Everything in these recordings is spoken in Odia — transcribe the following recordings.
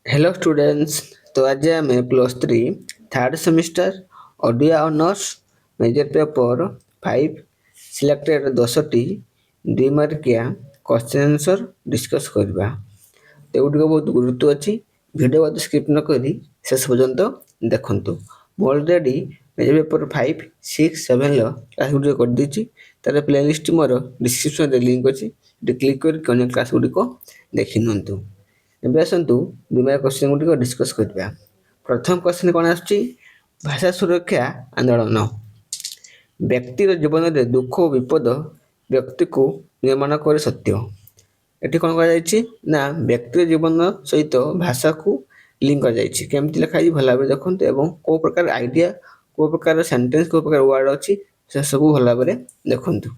Hello students. तो आज आम +3 third semester Odia honours major paper 5 selected 10टी 2 मार्किया क्वेश्चन आंसर डिस्कस करवा। तो एगुटिक बहुत गुरुत्व अच्छी वीडियो बहुत स्किप न करी शेष पर्यंत देखंतु। मु ऑलरेडी मेजर पेपर 5 6 7 क्लास गुडिक कर देछि। तार प्लेलिस्ट मोर डिस्क्रिप्शन रे लिंक अछि। क्लिक कर अन्य क्लास गुडिक देखि नंतु। ଏବେ ଆସନ୍ତୁ ଦୁନିଆ କ୍ୱେଶ୍ଚନ ଗୁଡ଼ିକ ଡିସ୍କସ୍ କରିବା। ପ୍ରଥମ କ୍ୱେଶ୍ଚନ କ'ଣ ଆସୁଛି? ଭାଷା ସୁରକ୍ଷା ଆନ୍ଦୋଳନ। ବ୍ୟକ୍ତିର ଜୀବନରେ ଦୁଃଖ ଓ ବିପଦ ବ୍ୟକ୍ତିକୁ ନିର୍ମାଣ କରେ ସତ୍ୟ। ଏଠି କ'ଣ କରାଯାଇଛି ନା ବ୍ୟକ୍ତିର ଜୀବନ ସହିତ ଭାଷାକୁ ଲିଙ୍କ କରାଯାଇଛି। କେମିତି ଲେଖାଯାଇଛି ଭଲ ଭାବରେ ଦେଖନ୍ତୁ ଏବଂ କେଉଁ ପ୍ରକାର ଆଇଡ଼ିଆ, କେଉଁ ପ୍ରକାର ସେଣ୍ଟେନ୍ସ, କେଉଁ ପ୍ରକାର ୱାର୍ଡ ଅଛି ସେସବୁ ଭଲ ଭାବରେ ଦେଖନ୍ତୁ।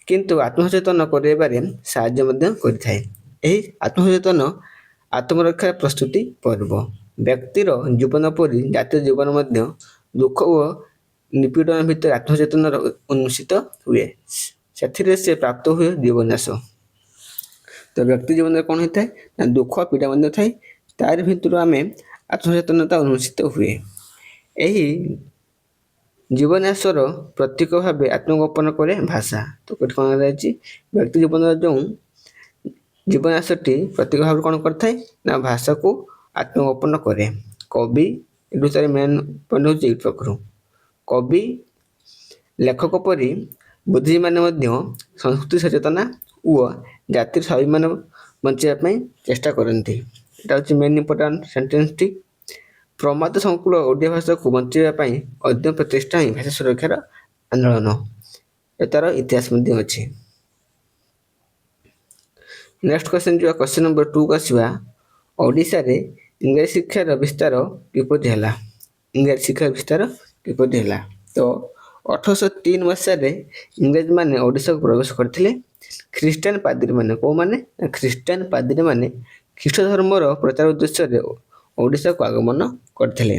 କିନ୍ତୁ ଆତ୍ମସଚେତନ କରାଇବାରେ ସାହାଯ୍ୟ ମଧ୍ୟ କରିଥାଏ। ଏହି ଆତ୍ମସଚେତନ ଆତ୍ମରକ୍ଷା ପ୍ରସ୍ତୁତି ପର୍ବ। ବ୍ୟକ୍ତିର ଜୀବନ ପରି ଜାତୀୟ ଜୀବନ ମଧ୍ୟ ଦୁଃଖ ଓ ନିପୀଡ଼ନ ଭିତରେ ଆତ୍ମସଚେତନର ଉନ୍ମୋଚିତ ହୁଏ। ସେଥିରେ ସେ ପ୍ରାପ୍ତ ହୁଏ ଜୀବନ୍ୟାସ। ତ ବ୍ୟକ୍ତି ଜୀବନରେ କ'ଣ ହୋଇଥାଏ ନା ଦୁଃଖ ପୀଡ଼ା ମଧ୍ୟ ଥାଏ। ତାରି ଭିତରୁ ଆମେ ଆତ୍ମସଚେତନତା ଉନ୍ମୋଚିତ ହୁଏ। ଏହି ଜୀବନ୍ୟାସର ପ୍ରତୀକ ଭାବେ ଆତ୍ମଗୋପନ କରେ ଭାଷା। ତ ଏଠି କ'ଣ କରାଯାଇଛି ବ୍ୟକ୍ତି ଜୀବନର ଯେଉଁ ଜୀବନ୍ୟାସଟି ପ୍ରତୀକ ଭାବରେ କ'ଣ କରିଥାଏ ନା ଭାଷାକୁ ଆତ୍ମଗୋପନ କରେ। କବି ଏଠୁ ତାର ମେନ୍ ପଏଣ୍ଟ ହେଉଛି ଏଇ ପାଖରୁ। କବି ଲେଖକ ପରି ବୁଦ୍ଧିଜୀବୀମାନେ ମଧ୍ୟ ସଂସ୍କୃତି ସଚେତନା ଓ ଜାତିର ସ୍ୱାଭିମାନ ବଞ୍ଚାଇବା ପାଇଁ ଚେଷ୍ଟା କରନ୍ତି। ଏଇଟା ହେଉଛି ମେନ୍ ଇମ୍ପୋର୍ଟାଣ୍ଟ ସେଣ୍ଟେନ୍ସଟି। ପ୍ରମାଦ ସଂକୁଳ ଓଡ଼ିଆ ଭାଷାକୁ ବଞ୍ଚାଇବା ପାଇଁ ଅଧ୍ୟୟନ ପ୍ରଚେଷ୍ଟା ହିଁ ଭାଷା ସୁରକ୍ଷାର ଆନ୍ଦୋଳନ। ତାର ଇତିହାସ ମଧ୍ୟ ଅଛି। ନେକ୍ସଟ କ୍ୱେଶ୍ଚନ ଯିବା କ୍ୱେଶ୍ଚନ ନମ୍ବର 2 କୁ ଆସିବା। ଓଡ଼ିଶାରେ ଇଂରାଜୀ ଶିକ୍ଷାର ବିସ୍ତାର କିପରି ହେଲା? ଇଂରାଜୀ ଶିକ୍ଷାର ବିସ୍ତାର କିପରି ହେଲା? ତ 1803 ମସିହାରେ ଇଂରେଜମାନେ ଓଡ଼ିଶାକୁ ପ୍ରବେଶ କରିଥିଲେ। ଖ୍ରୀଷ୍ଟିଆନ ପାଦ୍ରୀମାନେ, କେଉଁମାନେ? ଖ୍ରୀଷ୍ଟିଆନ ପାଦ୍ରୀମାନେ ଖ୍ରୀଷ୍ଟ ଧର୍ମର ପ୍ରଚାର ଉଦ୍ଦେଶ୍ୟରେ ଓଡ଼ିଶାକୁ ଆଗମନ କରିଥିଲେ।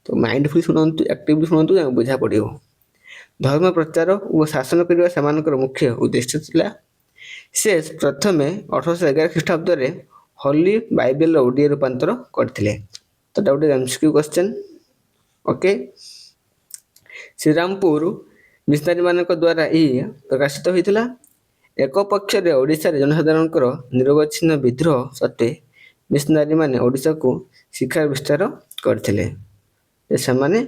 ତ ମାଇଣ୍ଡଫୁଲି ଶୁଣନ୍ତୁ, ଆକ୍ଟିଭଲି ଶୁଣନ୍ତୁ, ବୁଝା ପଡ଼ିବ। ଧର୍ମ ପ୍ରଚାର ଓ ଶାସନ କରିବା ସେମାନଙ୍କର ମୁଖ୍ୟ ଉଦ୍ଦେଶ୍ୟ ଥିଲା। ସେ ପ୍ରଥମେ 1811 ଖ୍ରୀଷ୍ଟାବ୍ଦରେ ହୋଲି ବାଇବେଲର ଓଡ଼ିଆ ରୂପାନ୍ତର କରିଥିଲେ। ତ ଏଟା ଗୋଟେ MCQ କ୍ୱେଶ୍ଚନ। ଓକେ। ଶ୍ରୀରାମପୁର ମିଶନାରୀମାନଙ୍କ ଦ୍ୱାରା ଏହି ପ୍ରକାଶିତ ହୋଇଥିଲା। ଏକ ପକ୍ଷରେ ଓଡ଼ିଶାରେ ଜନସାଧାରଣଙ୍କର ନିରବଚ୍ଛିନ୍ନ ବିଦ୍ରୋହ ସତ୍ତ୍ୱେ ମିଶନାରୀମାନେ ଓଡ଼ିଶାକୁ ଶିକ୍ଷାର ବିସ୍ତାର କରିଥିଲେ। ସେମାନେ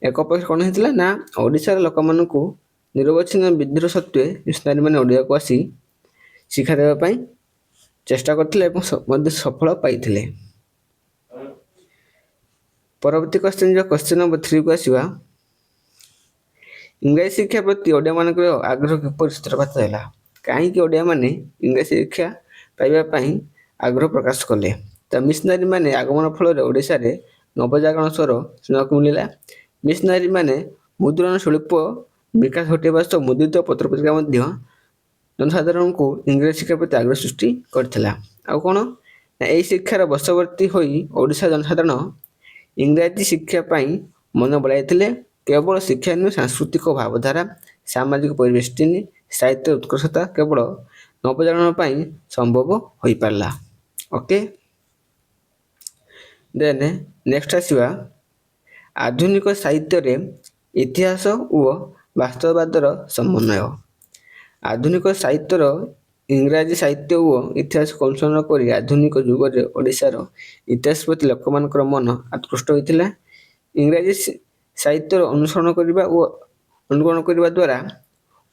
ଏକ ପକ୍ଷରେ କ'ଣ ହେଇଥିଲା ନା ଓଡ଼ିଶାର ଲୋକମାନଙ୍କୁ ନିରବଚ୍ଛିନ୍ନ ବିଦ୍ରୋହ ସତ୍ତ୍ୱେ ମିଶନାରୀମାନେ ଓଡ଼ିଶାକୁ ଆସି ଶିକ୍ଷା ଦେବା ପାଇଁ ଚେଷ୍ଟା କରିଥିଲେ ଏବଂ ମଧ୍ୟ ସଫଳ ପାଇଥିଲେ। ପରବର୍ତ୍ତୀ କ୍ୱେଶ୍ଚନ ଯିବା କ୍ୱେଶ୍ଚନ ନମ୍ବର 3 କୁ ଆସିବା। ଇଂରାଜୀ ଶିକ୍ଷା ପ୍ରତି ଓଡ଼ିଆମାନଙ୍କର ଆଗ୍ରହ କିପରି ସୂତ୍ରପାତ ହେଲା? କାହିଁକି ଓଡ଼ିଆମାନେ ଇଂରାଜୀ ଶିକ୍ଷା ପାଇବା ପାଇଁ ଆଗ୍ରହ ପ୍ରକାଶ କଲେ? ତ ମିଶନାରୀମାନେ ଆଗମନ ଫଳରେ ଓଡ଼ିଶାରେ ନବଜାଗରଣ ସ୍ୱର ଶୁଣିବାକୁ ମିଳିଲା। ମିଶନାରୀମାନେ ମୁଦ୍ରଣ ଶିଳ୍ପ ବିକାଶ ଘଟାଇବା ସହ ମୁଦ୍ରିତ ପତ୍ରପତ୍ରିକା ମଧ୍ୟ ଜନସାଧାରଣଙ୍କୁ ଇଂରାଜୀ ଶିକ୍ଷା ପ୍ରତି ଆଗ୍ରହ ସୃଷ୍ଟି କରିଥିଲା। ଆଉ କ'ଣ ନା ଏହି ଶିକ୍ଷାର ବଶବର୍ତ୍ତୀ ହୋଇ ଓଡ଼ିଶାର ଜନସାଧାରଣ ଇଂରାଜୀ ଶିକ୍ଷା ପାଇଁ ମନ ବଳାଇଥିଲେ। କେବଳ ଶିକ୍ଷା ନୁହେଁ, ସାଂସ୍କୃତିକ ଭାବଧାରା, ସାମାଜିକ ପରିବେଷ୍ଟିନି, ସାହିତ୍ୟ ଉତ୍କର୍ଷତା କେବଳ ନବଜାଗରଣ ପାଇଁ ସମ୍ଭବ ହୋଇପାରିଲା। ଓକେ। ଦେନ୍ ନେକ୍ସଟ ଆସିବା ଆଧୁନିକ ସାହିତ୍ୟରେ ଇତିହାସ ଓ ବାସ୍ତବବାଦର ସମନ୍ୱୟ। ଆଧୁନିକ ସାହିତ୍ୟର ଇଂରାଜୀ ସାହିତ୍ୟ ଓ ଇତିହାସକୁ ଅନୁସରଣ କରି ଆଧୁନିକ ଯୁଗରେ ଓଡ଼ିଶାର ଇତିହାସ ପ୍ରତି ଲୋକମାନଙ୍କର ମନ ଆକୃଷ୍ଟ ହୋଇଥିଲା। ଇଂରାଜୀ ସାହିତ୍ୟର ଅନୁସରଣ କରିବା ଓ ଅନୁକରଣ କରିବା ଦ୍ୱାରା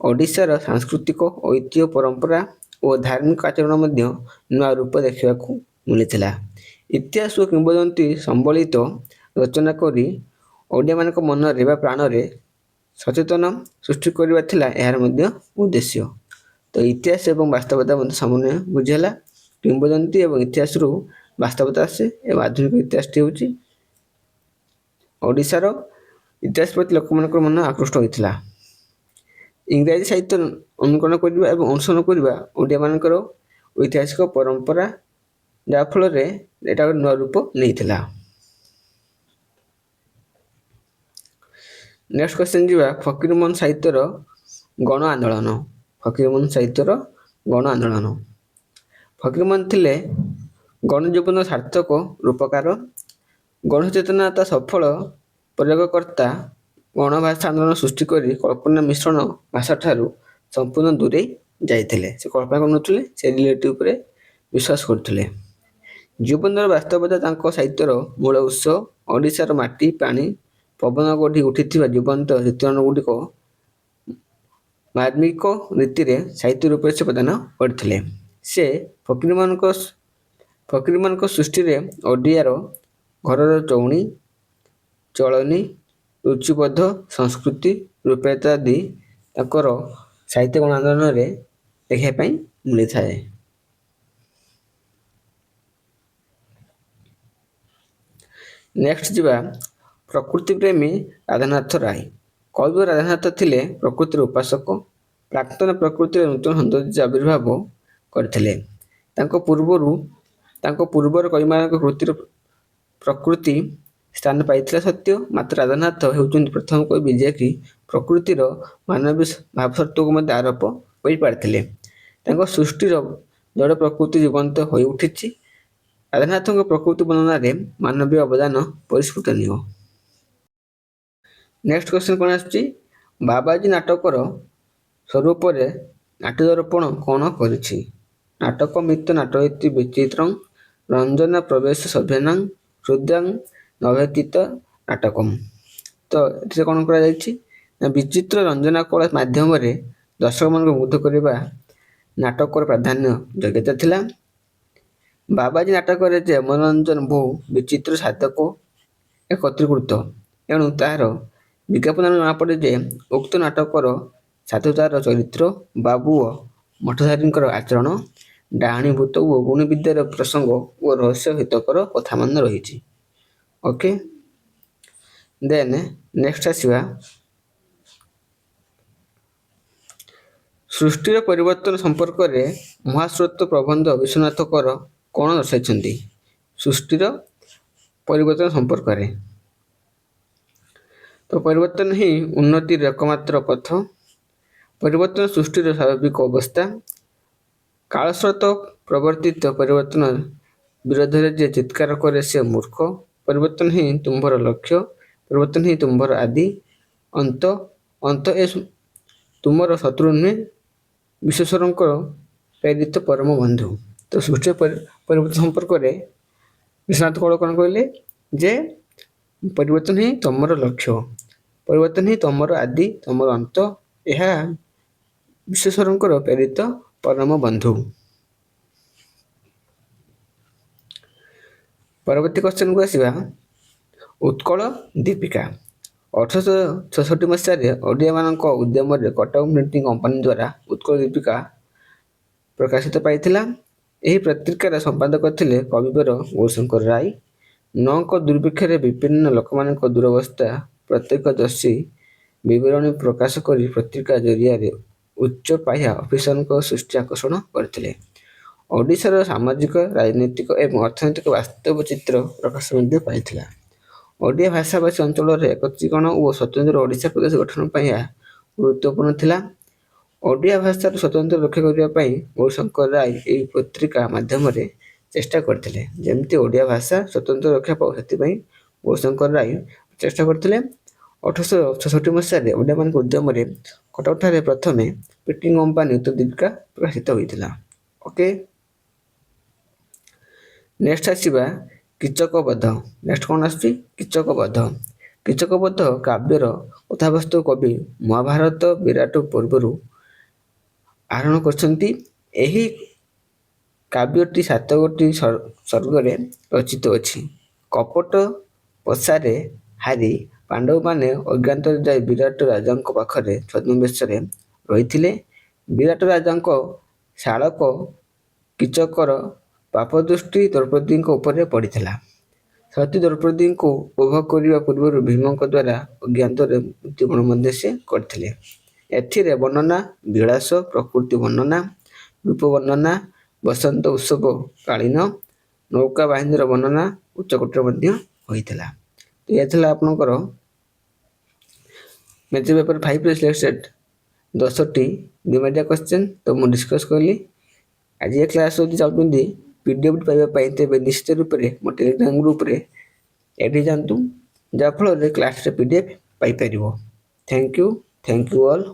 ଓଡ଼ିଶାର ସାଂସ୍କୃତିକ ଐତିହ୍ୟ, ପରମ୍ପରା ଓ ଧାର୍ମିକ ଆଚରଣ ମଧ୍ୟ ନୂଆ ରୂପ ଦେଖିବାକୁ ମିଳିଥିଲା। ଇତିହାସ ଓ କିମ୍ବଦନ୍ତୀ ସମ୍ବଳିତ ରଚନା କରି ଓଡ଼ିଆମାନଙ୍କ ମନରେ ବା ପ୍ରାଣରେ ସଚେତନ ସୃଷ୍ଟି କରିବା ଥିଲା ଏହାର ମଧ୍ୟ ଉଦ୍ଦେଶ୍ୟ। ତ ଇତିହାସ ଏବଂ ବାସ୍ତବତା ମଧ୍ୟ ସମନ୍ୱୟ ବୁଝିହେଲା। କିମ୍ବଦନ୍ତୀ ଏବଂ ଇତିହାସରୁ ବାସ୍ତବତା ଆସେ ଏବଂ ଆଧୁନିକ ଇତିହାସଟି ହେଉଛି ଓଡ଼ିଶାର ଇତିହାସ ପ୍ରତି ଲୋକମାନଙ୍କର ମନ ଆକୃଷ୍ଟ ହୋଇଥିଲା। ଇଂରାଜୀ ସାହିତ୍ୟ ଅନୁକରଣ କରିବା ଏବଂ ଅନୁସରଣ କରିବା ଓଡ଼ିଆମାନଙ୍କର ଐତିହାସିକ ପରମ୍ପରା, ଯାହାଫଳରେ ଏଇଟା ଗୋଟେ ନୂଆ ରୂପ ନେଇଥିଲା। ନେକ୍ସଟ କ୍ୱେଶ୍ଚନ ଯିବା ଫକୀରମୋହନ ସାହିତ୍ୟର ଗଣ ଆନ୍ଦୋଳନ। ଫକୀରମୋହନ ସାହିତ୍ୟର ଗଣ ଆନ୍ଦୋଳନ। ଫକୀରମୋହନ ଥିଲେ ଗଣଜୀବନ ସାର୍ଥକ ରୂପକାର। ଗଣଚେତନତା ସଫଳ ପ୍ରୟୋଗକର୍ତ୍ତା ଗଣଭାଷା ଆନ୍ଦୋଳନ ସୃଷ୍ଟି କରି କଳ୍ପନା ମିଶ୍ରଣ ଭାଷାଠାରୁ ସମ୍ପୂର୍ଣ୍ଣ ଦୂରେଇ ଯାଇଥିଲେ। ସେ କଳ୍ପନା କରୁନଥିଲେ, ସେ ରିଏଲିଟି ଉପରେ ବିଶ୍ୱାସ କରୁଥିଲେ। ଜୀବନର ବାସ୍ତବତା ତାଙ୍କ ସାହିତ୍ୟର ମୂଳ ଉତ୍ସ। ଓଡ଼ିଶାର ମାଟି, ପାଣି, ପବନ ଗଢ଼ି ଉଠିଥିବା ଜୀବନ୍ତ ଚିତ୍ରଣଗୁଡ଼ିକ ମାର୍ମିକ ରୀତିରେ ସାହିତ୍ୟ ରୂପରେ ସେ ପ୍ରଦାନ କରିଥିଲେ। ସେ ଫକୀରମାନଙ୍କ ସୃଷ୍ଟିରେ ଓଡ଼ିଆର ଘରର ଚଉଣୀ, ଚଳଣି, ରୁଚିବୋଧ, ସଂସ୍କୃତି, ରୂପାୟିତ ଆଦି ତାଙ୍କର ସାହିତ୍ୟ ଗଣ ଆନ୍ଦୋଳନରେ ଦେଖିବା ପାଇଁ ମିଳିଥାଏ। ନେକ୍ସଟ ଯିବା ପ୍ରକୃତି ପ୍ରେମୀ ରାଧାନାଥ ରାୟ। କବି ରାଧାନାଥ ଥିଲେ ପ୍ରକୃତିର ଉପାସକ। ପ୍ରାକ୍ତନ ପ୍ରକୃତିର ନୂତନ ସୌନ୍ଦର୍ଯ୍ୟ ଆବିର୍ଭାବ କରିଥିଲେ। ତାଙ୍କ ପୂର୍ବର କବିମାନଙ୍କ କୃତିର ପ୍ରକୃତି ସ୍ଥାନ ପାଇଥିଲା ସତ୍ୟ, ମାତ୍ର ରାଧାନାଥ ହେଉଛନ୍ତି ପ୍ରଥମ କବି ଯିଏକି ପ୍ରକୃତିର ମାନବୀୟ ଭାବସତ୍ତ୍ୱକୁ ମଧ୍ୟ ଆରୋପ କରିପାରିଥିଲେ। ତାଙ୍କ ସୃଷ୍ଟିର ଜଡ଼ ପ୍ରକୃତି ଜୀବନ୍ତ ହୋଇ ଉଠିଛି। ରାଧାନାଥଙ୍କ ପ୍ରକୃତି ବର୍ଣ୍ଣନାରେ ମାନବୀୟ ଅବଦାନ ପରିସ୍ଫୁଟନୀୟ। ନେକ୍ସଟ କ୍ୱେଶ୍ଚନ କ'ଣ ଆସୁଛି? ବାବାଜୀ ନାଟକର ସ୍ୱରୂପରେ ନାଟ୍ୟଦର୍ପଣ କ'ଣ କରିଛି? ନାଟକମିତ ନାଟୟତି ବିଚିତ୍ରଂ ରଞ୍ଜନା ପ୍ରବେଶ ସଭ୍ୟାନାଂ ହୃଦ୍ୟାଂ ନଭେତିତ ନାଟକମ୍। ତ ଏଥିରେ କ'ଣ କରାଯାଇଛି ନା ବିଚିତ୍ର ରଞ୍ଜନା କଳା ମାଧ୍ୟମରେ ଦର୍ଶକମାନଙ୍କୁ ମୁଗ୍ଧ କରିବା ନାଟକର ପ୍ରାଧାନ୍ୟ ଯୋଗ୍ୟତା ଥିଲା। ବାବାଜୀ ନାଟକରେ ଯେ ମନୋରଞ୍ଜନ ବହୁ ବିଚିତ୍ର ସାଧକ ଏକତ୍ରୀକୃତ, ଏଣୁ ତାହାର ବିଜ୍ଞାପନରୁ ଜଣାପଡ଼େ ଯେ ଉକ୍ତ ନାଟକର ସାଧୁତାର ଚରିତ୍ର, ବାବୁ ଓ ମଠଧାରୀଙ୍କର ଆଚରଣ, ଡାହାଣୀ ଭୂତ ଓ ଗୁଣି ବିଦ୍ୟାର ପ୍ରସଙ୍ଗ ଓ ରହସ୍ୟ ହିତକର କଥାମାନ ରହିଛି। ଓକେ, ଦେନ୍ ନେକ୍ସଟ ଆସିବା ସୃଷ୍ଟିର ପରିବର୍ତ୍ତନ ସମ୍ପର୍କରେ ମହାସ୍ରୋତ ପ୍ରବନ୍ଧ ବିଶ୍ୱନାଥ କର କ'ଣ ଦର୍ଶାଇଛନ୍ତି? ସୃଷ୍ଟିର ପରିବର୍ତ୍ତନ ସମ୍ପର୍କରେ ତ ପରିବର୍ତ୍ତନ ହିଁ ଉନ୍ନତିର ଏକମାତ୍ର ପଥ। ପରିବର୍ତ୍ତନ ସୃଷ୍ଟିର ସ୍ୱାଭାବିକ ଅବସ୍ଥା। କାଳସ୍ରୋତ ପ୍ରବର୍ତ୍ତିତ ପରିବର୍ତ୍ତନ ବିରୋଧରେ ଯେ ଚିତ୍କାର କରେ ସେ ମୂର୍ଖ। ପରିବର୍ତ୍ତନ ହିଁ ତୁମ୍ଭର ଲକ୍ଷ୍ୟ, ପରିବର୍ତ୍ତନ ହିଁ ତୁମ୍ଭର ଆଦି ଅନ୍ତ ଏ ତୁମର ଶତ୍ରୁ ନୁହେଁ, ବିଶ୍ୱେଶ୍ୱରଙ୍କର ପ୍ରେରିତ ପରମ ବନ୍ଧୁ। ତ ସୃଷ୍ଟିର ପରିବର୍ତ୍ତନ ସମ୍ପର୍କରେ ବିଶ୍ୱନାଥ କଳ କ'ଣ କହିଲେ ଯେ ପରିବର୍ତ୍ତନ ହିଁ ତମର ଲକ୍ଷ୍ୟ, ପରିବର୍ତ୍ତନ ହିଁ ତମର ଆଦି, ତମର ଅନ୍ତ, ଏହା ବିଶ୍ୱେଶ୍ୱରଙ୍କର ପ୍ରେରିତ ପରମ ବନ୍ଧୁ। ପରବର୍ତ୍ତୀ କ୍ୱେଶ୍ଚନକୁ ଆସିବା ଉତ୍କଳ ଦୀପିକା। 1866 ମସିହାରେ ଓଡ଼ିଆମାନଙ୍କ ଉଦ୍ୟମରେ କଟକ ପ୍ରିଣ୍ଟିଂ କମ୍ପାନୀ ଦ୍ୱାରା ଉତ୍କଳ ଦୀପିକା ପ୍ରକାଶିତ ପାଇଥିଲା। ଏହି ପତ୍ରିକାର ସମ୍ପାଦକ ଥିଲେ କବିବର ଗୌରୀଶଙ୍କର ରାୟ। ନଅଙ୍କ ଦୁର୍ଭିକ୍ଷରେ ବିପନ୍ନ ଲୋକମାନଙ୍କ ଦୁରବସ୍ଥା ପ୍ରତ୍ୟକ୍ଷଦର୍ଶୀ ବିବରଣୀ ପ୍ରକାଶ କରି ପତ୍ରିକା ଜରିଆରେ ଉଚ୍ଚ ପାହ୍ୟା ଅଫିସରଙ୍କ ଦୃଷ୍ଟି ଆକର୍ଷଣ କରିଥିଲେ। ଓଡ଼ିଶାର ସାମାଜିକ, ରାଜନୈତିକ ଏବଂ ଅର୍ଥନୈତିକ ବାସ୍ତବ ଚିତ୍ର ପ୍ରକାଶ ମଧ୍ୟ ପାଇଥିଲା। ଓଡ଼ିଆ ଭାଷାଭାଷୀ ଅଞ୍ଚଳରେ ଏକତ୍ରୀକରଣ ଓ ସ୍ୱତନ୍ତ୍ର ଓଡ଼ିଶା ପ୍ରଦେଶ ଗଠନ ପାଇଁ ଏହା ଗୁରୁତ୍ୱପୂର୍ଣ୍ଣ ଥିଲା। ଓଡ଼ିଆ ଭାଷାର ସ୍ୱତନ୍ତ୍ର ରକ୍ଷା କରିବା ପାଇଁ ଗୌରୀଶଙ୍କର ରାୟ ଏହି ପତ୍ରିକା ମାଧ୍ୟମରେ ଚେଷ୍ଟା କରିଥିଲେ। ଯେମିତି ଓଡ଼ିଆ ଭାଷା ସ୍ୱତନ୍ତ୍ର ରକ୍ଷା ପାଉ, ସେଥିପାଇଁ ଗୌରୀଶଙ୍କର ରାୟ ଚେଷ୍ଟା କରିଥିଲେ। 1866 ମସିହାରେ ଓଡ଼ିଆମାନଙ୍କ ଉଦ୍ୟମରେ କଟକଠାରେ ପ୍ରଥମେ ପ୍ରିଣ୍ଟିଂ କମ୍ପାନୀ ଉତ୍କଳ ଦୀପିକା ପ୍ରକାଶିତ ହୋଇଥିଲା। ଓକେ, ନେକ୍ସଟ ଆସିବା କୀଚକବଧ। ନେକ୍ସଟ କ'ଣ ଆସୁଛି? କୀଚକବଧ। କୀଚକବଧ କାବ୍ୟର କଥାବସ୍ତୁ କବି ମହାଭାରତ ବିରାଟ ପୂର୍ବରୁ ଆହରଣ କରିଛନ୍ତି। ଏହି କାବ୍ୟଟି 7ଗୋଟି ସର୍ଗରେ ରଚିତ ଅଛି। କପଟ ପଶାରେ ହାରି ପାଣ୍ଡବମାନେ ଅଜ୍ଞାତରେ ଯାଇ ବିରାଟ ରାଜାଙ୍କ ପାଖରେ ଛଦ୍ମବେଶରେ ରହିଥିଲେ। ବିରାଟ ରାଜାଙ୍କ ଶାଳକ କୀଚକର ପାପଦୃଷ୍ଟି ଦ୍ରୌପଦୀଙ୍କ ଉପରେ ପଡ଼ିଥିଲା। ସତୀ ଦ୍ରୌପଦୀଙ୍କୁ ଉପଭୋଗ କରିବା ପୂର୍ବରୁ ଭୀମଙ୍କ ଦ୍ୱାରା ଅଜ୍ଞାତରେ ମୃତ୍ୟୁବରଣ ମଧ୍ୟ ସେ କରିଥିଲେ। ଏଥିରେ ବର୍ଣ୍ଣନା ବିଳାସ, ପ୍ରକୃତି ବର୍ଣ୍ଣନା, ରୂପ ବର୍ଣ୍ଣନା, ବସନ୍ତ ଉତ୍ସବ କାଳୀନ ନୌକା ବାହିନୀର ବର୍ଣ୍ଣନା ଉଚ୍ଚକୋଟୀର ମଧ୍ୟ ହୋଇଥିଲା। ତ ଏହା ଥିଲା ଆପଣଙ୍କର ମେଜର ପେପର 5ରେ ସିଲେକ୍ଟେଡ୍ 10ଟି 2 ମାର୍କିଆ କ୍ୱେଶ୍ଚନ୍। ତ ମୁଁ ଡିସ୍କସ୍ କଲି। ଆଜି ଏ କ୍ଲାସ୍ ଯଦି ଚାହୁଁଛନ୍ତି PDF ପାଇବା ପାଇଁ ତେବେ ନିଶ୍ଚିତ ରୂପରେ ମୋ ଟେଲିଗ୍ରାମ ଗ୍ରୁପରେ ଏଠି ଯାଆନ୍ତୁ, ଯାହାଫଳରେ କ୍ଲାସ୍ର PDF ପାଇପାରିବ। Thank you all.